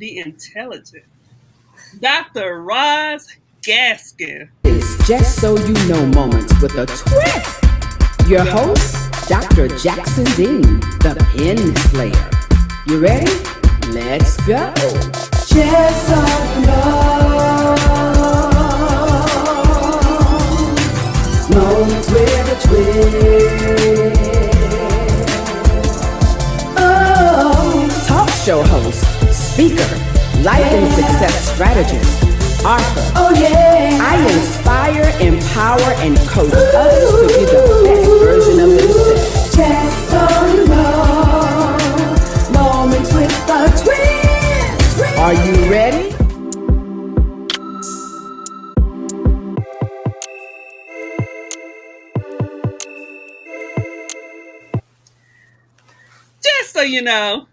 the intelligent, Dr. Roz Gaskin. It's Just So You Know moments with a twist. Your host, Dr. Jackson Dean, the Pen Slayer. You ready? Let's go. Just so you know, moments with a twist. Oh, talk show host, speaker, life and success strategist, author. Oh yeah. I inspire, empower, and coach others to be the best version of themselves. Just so you know, moments with a twist. Are you ready? Just so you know,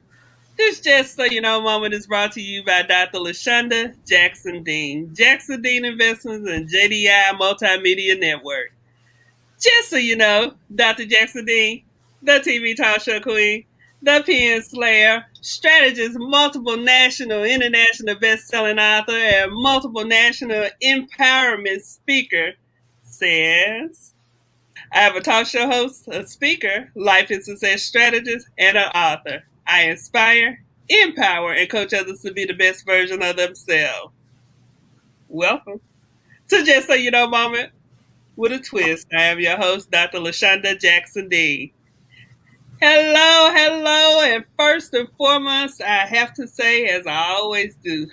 this Just So You Know moment is brought to you by Dr. LaShonda Jackson Dean, Jackson Dean Investments and JDI Multimedia Network. Just so you know, Dr. Jackson Dean, the TV talk show queen, the Pen Slayer, strategist, multiple national, international best-selling author, and multiple national empowerment speaker, says, I have a talk show host, a speaker, life and success strategist, and an author. I inspire, empower, and coach others to be the best version of themselves. Welcome to Just So You Know moment with a twist. I am your host, Dr. LaShonda Jackson Dean. Hello, and first and foremost, I have to say, as I always do,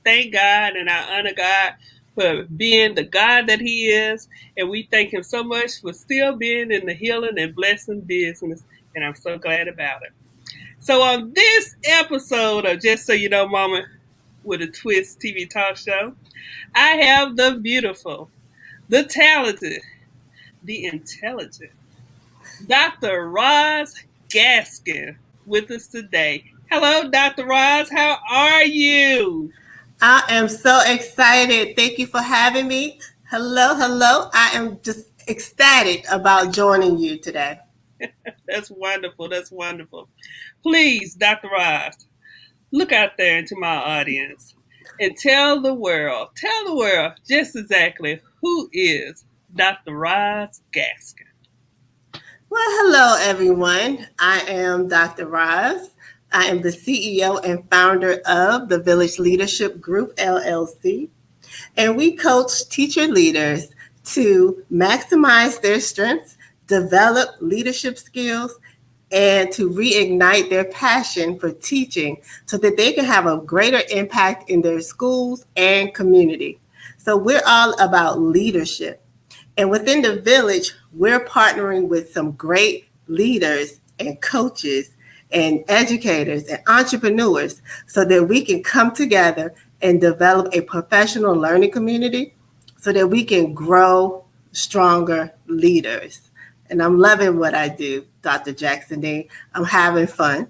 thank God and I honor God for being the God that He is, and we thank Him so much for still being in the healing and blessing business, and I'm so glad about it. So on this episode of Just So You Know moment with a twist TV talk show, I have the beautiful, the talented, the intelligent, Dr. Roz Gaskin with us today. Hello, Dr. Roz. How are you? I am so excited. Thank you for having me. Hello. I am just ecstatic about joining you today. That's wonderful. Please, Dr. Roz, look out there into my audience and tell the world just exactly who is Dr. Roz Gaskin. Well, hello, everyone. I am Dr. Roz. I am the CEO and founder of the Village Leadership Group, LLC. And we coach teacher leaders to maximize their strengths, develop leadership skills, and to reignite their passion for teaching so that they can have a greater impact in their schools and community. So we're all about leadership. And within the village, we're partnering with some great leaders and coaches and educators and entrepreneurs so that we can come together and develop a professional learning community so that we can grow stronger leaders. And I'm loving what I do, Dr. Jackson Dean. I'm having fun.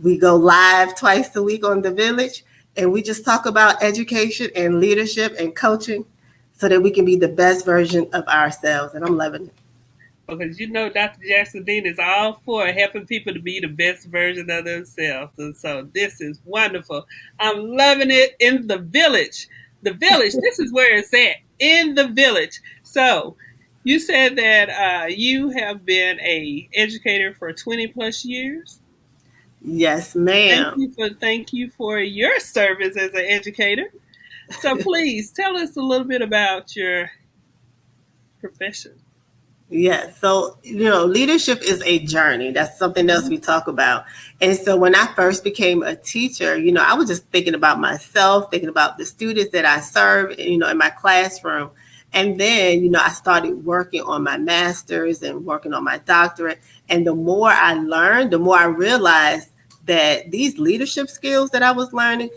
We go live twice a week on The Village, and we just talk about education and leadership and coaching so that we can be the best version of ourselves. And I'm loving it. Because you know Dr. Jackson Dean is all for helping people to be the best version of themselves. And so this is wonderful. I'm loving it in the village. The village, this is where it's at, in the village. So you said that you have been an educator for 20 plus years. Yes, ma'am. Thank you for your service as an educator. So please tell us a little bit about your profession. Yeah, so, leadership is a journey. That's something else we talk about. And so when I first became a teacher, I was just thinking about myself, thinking about the students that I serve, in my classroom. And then, I started working on my master's and working on my doctorate. And the more I learned, the more I realized that these leadership skills that I was learning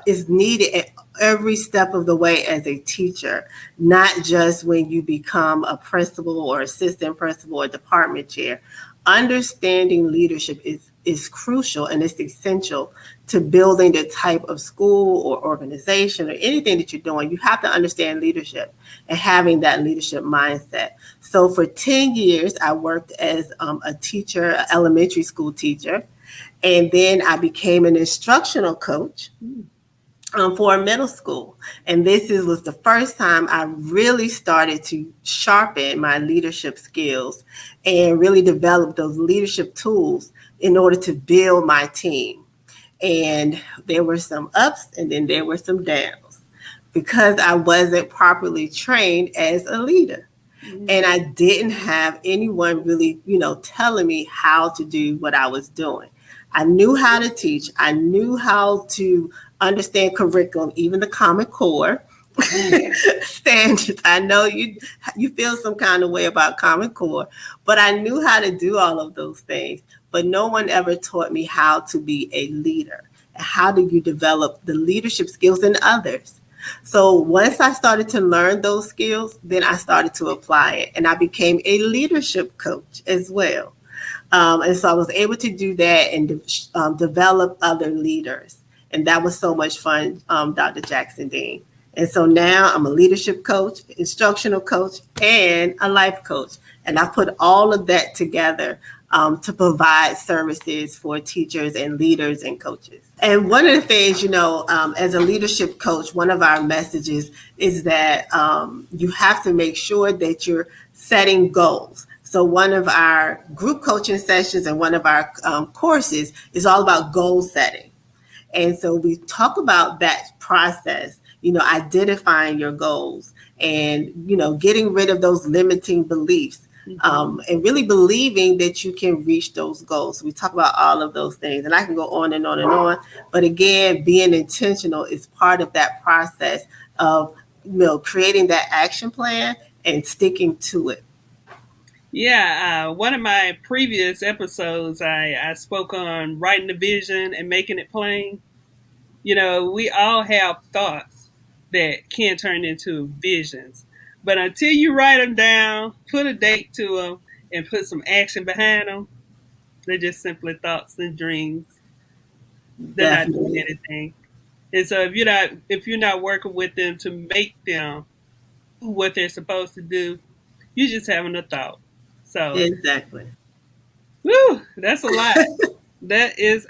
is needed at every step of the way as a teacher, not just when you become a principal or assistant principal or department chair. Understanding leadership is crucial, and it's essential to building the type of school or organization or anything that you're doing. You have to understand leadership and having that leadership mindset. So for 10 years, I worked as a teacher, an elementary school teacher. And then I became an instructional coach for a middle school. And was the first time I really started to sharpen my leadership skills and really develop those leadership tools in order to build my team. And there were some ups and then there were some downs because I wasn't properly trained as a leader. And I didn't have anyone really, telling me how to do what I was doing. I knew how to teach. I knew how to understand curriculum, even the Common Core standards. I know you feel some kind of way about Common Core, but I knew how to do all of those things. But no one ever taught me how to be a leader. How do you develop the leadership skills in others? So once I started to learn those skills, then I started to apply it. And I became a leadership coach as well. And so I was able to do that and develop other leaders. And that was so much fun, Dr. Jackson Dean. And so now I'm a leadership coach, instructional coach, and a life coach. And I put all of that together to provide services for teachers and leaders and coaches. And one of the things, as a leadership coach, one of our messages is that you have to make sure that you're setting goals. So one of our group coaching sessions and one of our courses is all about goal setting. And so we talk about that process, identifying your goals and, getting rid of those limiting beliefs. And really believing that you can reach those goals. We talk about all of those things, and I can go on and on and on. But again, being intentional is part of that process of, creating that action plan and sticking to it. Yeah, one of my previous episodes, I spoke on writing the vision and making it plain. We all have thoughts that can turn into visions. But until you write them down, put a date to them, and put some action behind them, they're just simply thoughts and dreams. They're Definitely. Not doing anything. And so if you're not working with them to make them do what they're supposed to do, you're just having a thought. So exactly. Woo, that's a lot. That is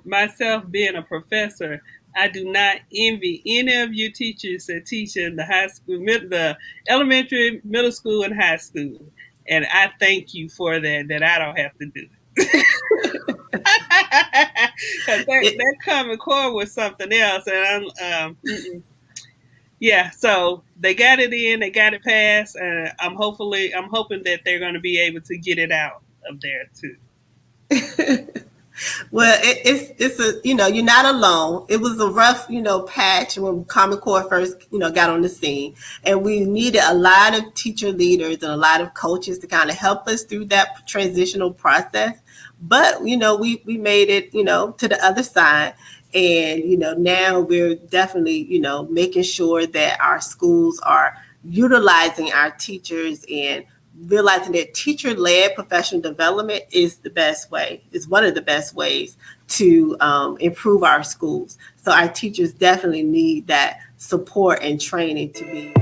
myself being a professor, I do not envy any of you teachers that teach in the high school, the elementary, middle school, and high school. And I thank you for that I don't have to do it. that Common Core was something else. And yeah, so they got it in, they got it passed, and I'm hoping that they're going to be able to get it out of there too. Well, it's a, you're not alone. It was a rough, patch when Common Core first, got on the scene, and we needed a lot of teacher leaders and a lot of coaches to kind of help us through that transitional process. But, we made it, to the other side. And, now we're definitely, making sure that our schools are utilizing our teachers and realizing that teacher-led professional development is the best way, is one of the best ways to improve our schools. So our teachers definitely need that support and training to be.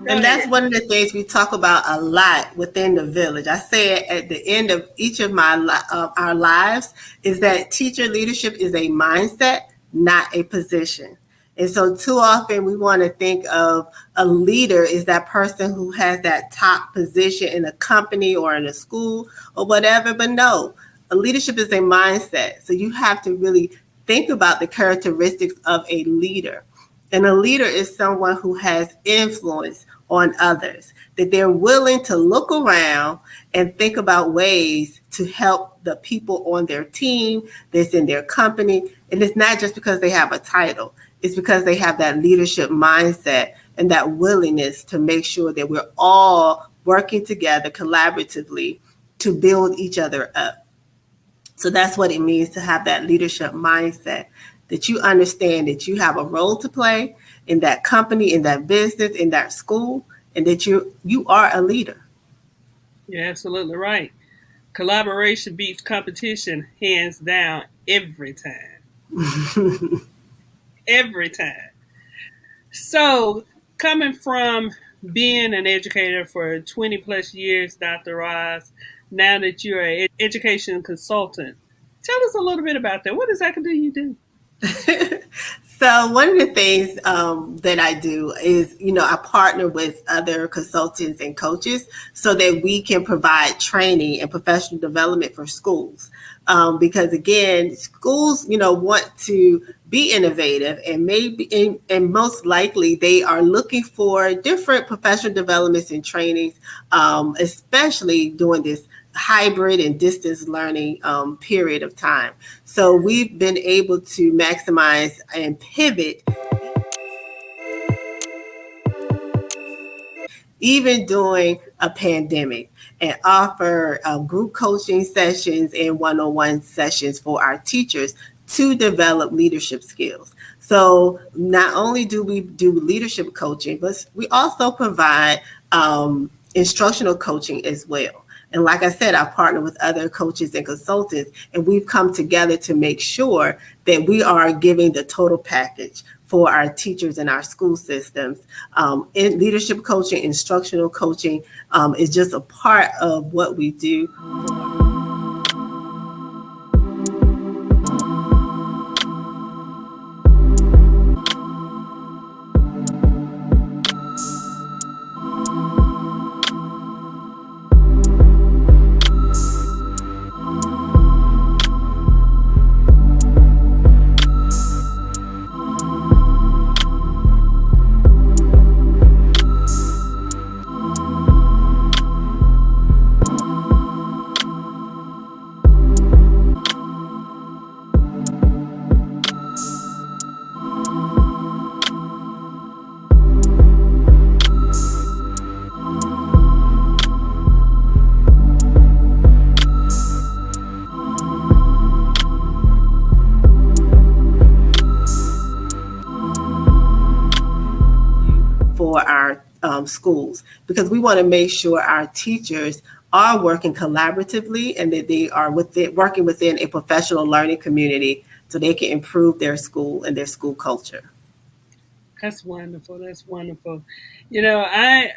And that's one of the things we talk about a lot within the village. I say it at the end of each of our lives is that teacher leadership is a mindset, not a position. And so too often we want to think of a leader as that person who has that top position in a company or in a school or whatever. But no, a leadership is a mindset. So you have to really think about the characteristics of a leader. And a leader is someone who has influence on others, that they're willing to look around and think about ways to help the people on their team, that's in their company. And it's not just because they have a title. It's because they have that leadership mindset and that willingness to make sure that we're all working together collaboratively to build each other up. So that's what it means to have that leadership mindset, that you understand that you have a role to play in that company, in that business, in that school, and that you are a leader. You're absolutely right. Collaboration beats competition hands down every time. Every time. So, coming from being an educator for 20 plus years, Dr. Ross, now that you're an education consultant, tell us a little bit about that. What exactly do you do? So one of the things that I do is, I partner with other consultants and coaches so that we can provide training and professional development for schools. Because again, schools, want to be innovative, and and most likely they are looking for different professional developments and trainings, especially during this hybrid and distance learning period of time. So we've been able to maximize and pivot even during a pandemic, and offer group coaching sessions and one-on-one sessions for our teachers to develop leadership skills. So not only do we do leadership coaching, but we also provide instructional coaching as well. And like I said, I partner with other coaches and consultants, and we've come together to make sure that we are giving the total package for our teachers and our school systems. In leadership coaching, instructional coaching is just a part of what we do. For our schools, because we want to make sure our teachers are working collaboratively and that they are working within a professional learning community so they can improve their school and their school culture. That's wonderful. That's wonderful. You know, I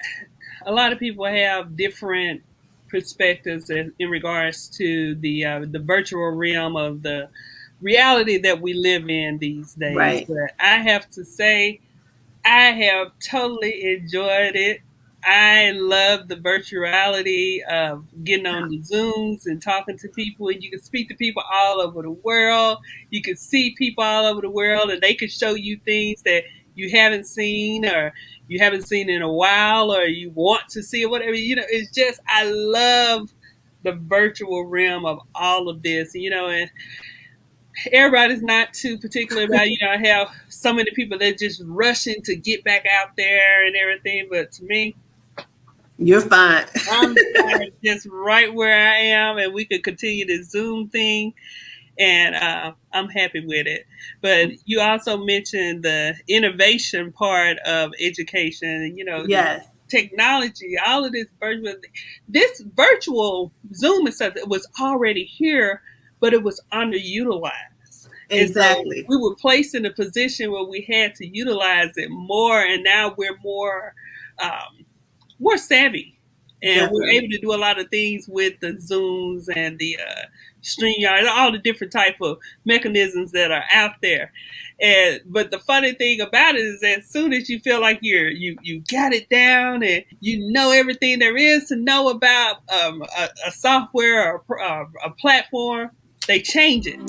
a lot of people have different perspectives in regards to the virtual realm of the reality that we live in these days. Right. But I have to say, I have totally enjoyed it. I love the virtuality of getting on the Zooms and talking to people, and you can speak to people all over the world. You can see people all over the world, and they can show you things that you haven't seen or you haven't seen in a while, or you want to see or whatever. You know, it's just I love the virtual realm of all of this. You know, and everybody's not too particular about, I have so many people that just rushing to get back out there and everything. But to me, You're fine. I'm fine just right where I am, and we could continue the Zoom thing, and I'm happy with it. But you also mentioned the innovation part of education, the Yes, technology, all of this virtual Zoom and stuff was already here, but it was underutilized. And so exactly. we were placed in a position where we had to utilize it more, and now we're more savvy, and we're Definitely. able to do a lot of things with the Zooms and the StreamYard, all the different type of mechanisms that are out there. And but the funny thing about it is, as soon as you feel like you got it down and you know everything there is to know about a software or a platform, they change it.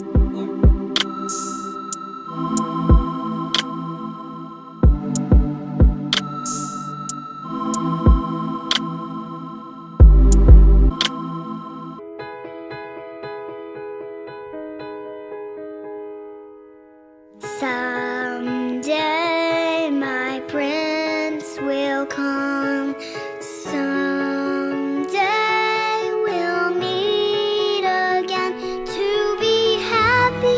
Someday my prince will come. Someday we'll meet again to be happy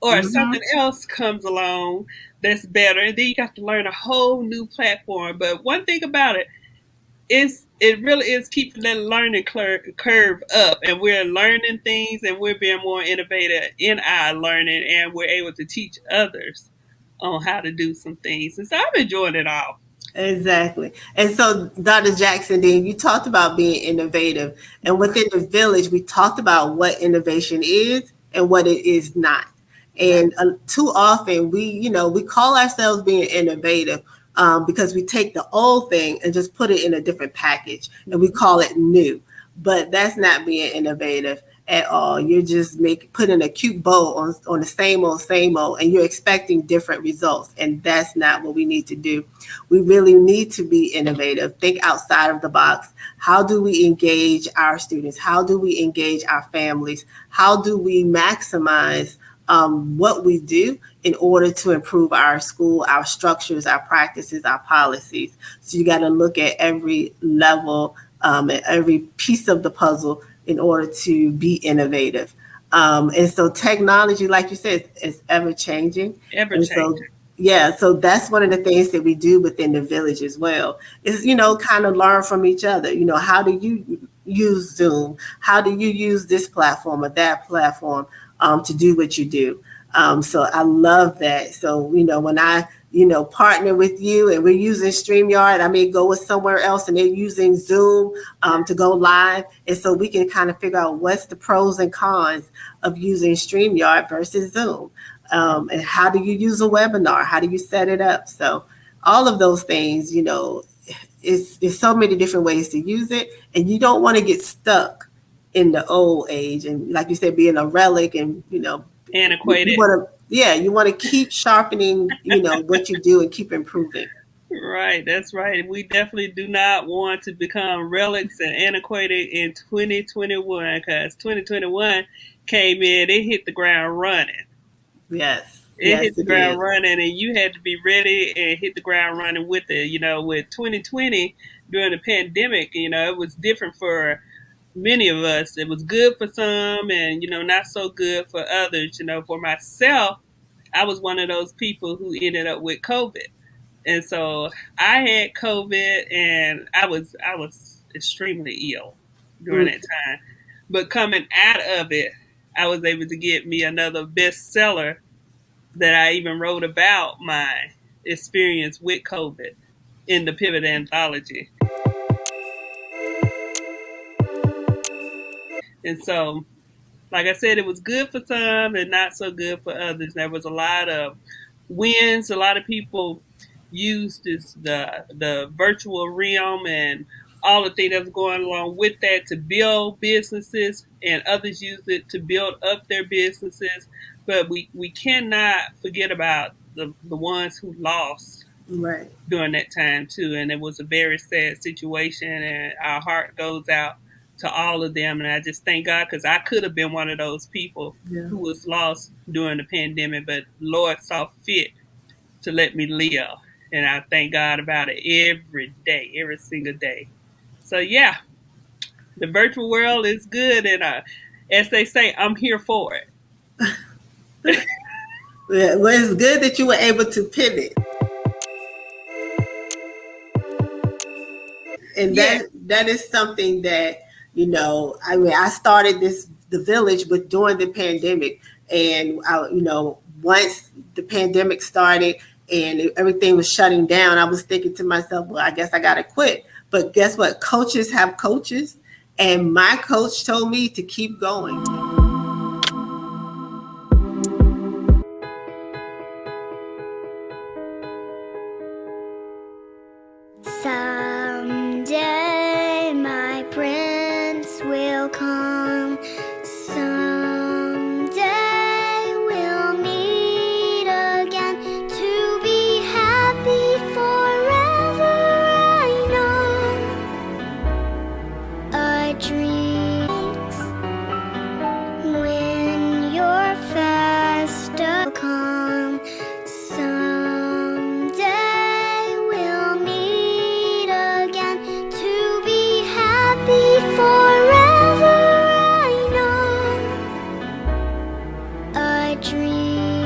or something else comes along that's better, and then you got to learn a whole new platform. But one thing about it is, it really is keeping that learning curve up, and we're learning things, and we're being more innovative in our learning, and we're able to teach others on how to do some things. And so I'm enjoying it all. Exactly. And so, Dr. Jackson, Dean, you talked about being innovative. And within the village, we talked about what innovation is and what it is not. And too often we call ourselves being innovative because we take the old thing and just put it in a different package and we call it new. But that's not being innovative at all. You're just putting a cute bow on the same old, and you're expecting different results. And that's not what we need to do. We really need to be innovative, think outside of the box. How do we engage our students? How do we engage our families? How do we maximize what we do in order to improve our school, our structures, our practices, our policies? So you got to look at every level and every piece of the puzzle in order to be innovative. And so technology, like you said, is ever changing. Ever And changing. so that's one of the things that we do within the village as well, is, kind of learn from each other. How do you use Zoom? How do you use this platform or that platform to do what you do? So I love that. So, when I, partner with you and we're using StreamYard, I may go with somewhere else and they're using Zoom to go live. And so we can kind of figure out what's the pros and cons of using StreamYard versus Zoom. And how do you use a webinar? How do you set it up? So all of those things, it's so many different ways to use it. And you don't want to get stuck in the old age. And like you said, being a relic and, Antiquated. You want to keep sharpening, what you do and keep improving. Right, that's right. We definitely do not want to become relics and antiquated in 2021, because 2021 came in, it hit the ground running. Yes. It hit the ground running, and you had to be ready and hit the ground running with it. With 2020 during the pandemic, it was different for many of us. It was good for some and, not so good for others. For myself, I was one of those people who ended up with COVID. And so I had COVID, and I was extremely ill during that time. But coming out of it, I was able to get me another bestseller that I even wrote about my experience with COVID in the Pivot Anthology. And so, like I said, it was good for some and not so good for others. There was a lot of wins. A lot of people used the virtual realm and all the things that was going along with that to build businesses, and others used it to build up their businesses. But we cannot forget about the ones who lost during that time too. And it was a very sad situation, and our heart goes out to all of them. And I just thank God, because I could have been one of those people who was lost during the pandemic, but Lord saw fit to let me live. And I thank God about it every day, every single day. So yeah, the virtual world is good, and as they say, I'm here for it. Well, it's good that you were able to pivot. And that is something that, I started the village with during the pandemic. And, once the pandemic started and everything was shutting down, I was thinking to myself, well, I guess I got to quit. But guess what? Coaches have coaches. And my coach told me to keep going. Someday my prince will come. Someday we'll meet again to be happy forever. I know a dream when your festa will come. Someday we'll meet again to be happy forever. I know a dream.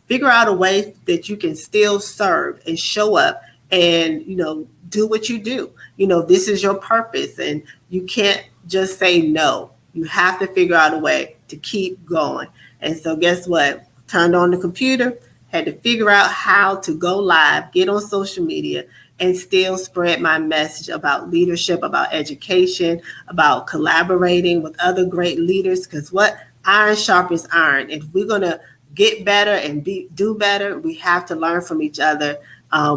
figure out a way that you can still serve and show up and, do what you do. This is your purpose, and you can't just say no. You have to figure out a way to keep going. And so guess what? Turned on the computer, had to figure out how to go live, get on social media, and still spread my message about leadership, about education, about collaborating with other great leaders. Because what? Iron sharpens iron. If we're going to get better and do better, we have to learn from each other.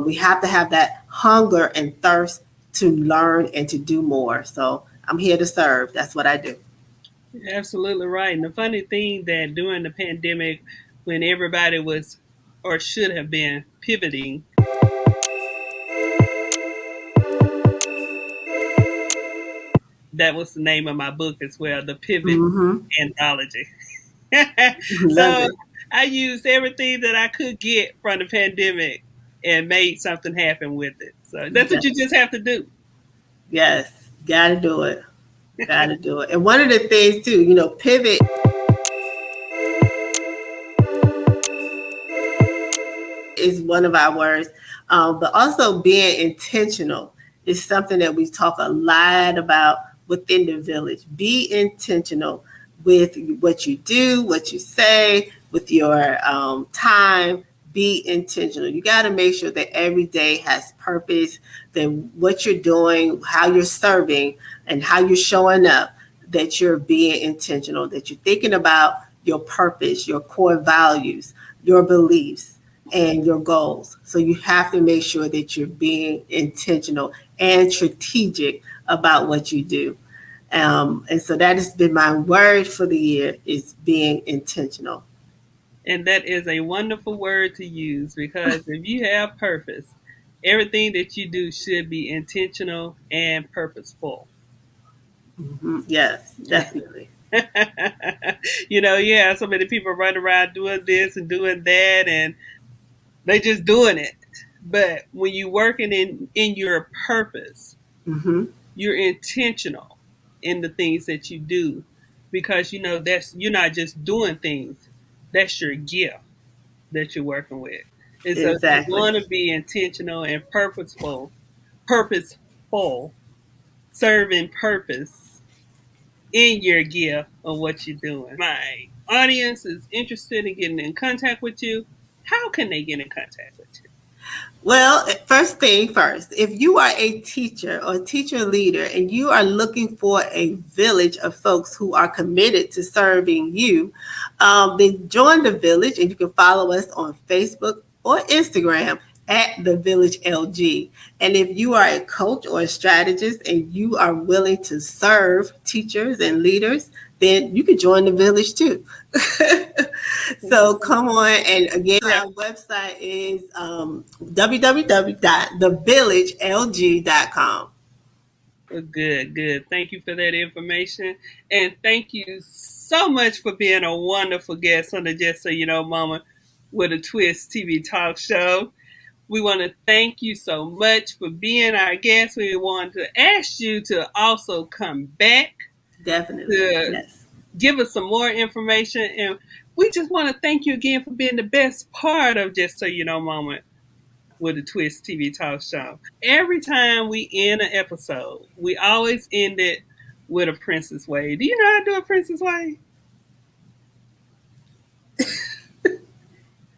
We have to have that hunger and thirst to learn and to do more. So I'm here to serve. That's what I do. You're absolutely right. And the funny thing that during the pandemic, when everybody was or should have been pivoting, that was the name of my book as well, the Pivot Anthology. Love So it. I used everything that I could get from the pandemic and made something happen with it. So that's what you just have to do. Yes, gotta do it. Gotta do it. And one of the things too, pivot is one of our words, but also being intentional is something that we talk a lot about within the village. Be intentional with what you do, what you say, with your time. Be intentional. You got to make sure that every day has purpose, that what you're doing, how you're serving, and how you're showing up, that you're being intentional, that you're thinking about your purpose, your core values, your beliefs, and your goals. So you have to make sure that you're being intentional and strategic about what you do. And so that has been my word for the year, is being intentional. And that is a wonderful word to use, because if you have purpose, everything that you do should be intentional and purposeful. Yes, definitely. Yeah, so many people run around doing this and doing that, and they just doing it. But when you're working in your purpose, Mm-hmm. you're intentional in the things that you do, because that's, you're not just doing things, that's your gift that you're working with. And so if you Exactly. want to be intentional and purposeful, serving purpose in your gift of what you're doing. My audience is interested in getting in contact with you. How can they get in contact with you? Well, first thing first, if you are a teacher or teacher leader and you are looking for a village of folks who are committed to serving you, then join the village, and you can follow us on Facebook or Instagram at the Village LG. And if you are a coach or a strategist and you are willing to serve teachers and leaders, then you can join the village too. So come on, and again, our website is www.thevillagelg.com. Good, good. Thank you for that information. And thank you so much for being a wonderful guest on the Just So You Know Mama with a Twist TV talk show. We want to thank you so much for being our guest. We want to ask you to also come back Definitely. to Yes. give us some more information. And we just want to thank you again for being the best part of Just So You Know Mama with a Twist TV talk show. Every time we end an episode, we always end it with a Princess Way. Do you know how to do a Princess Way?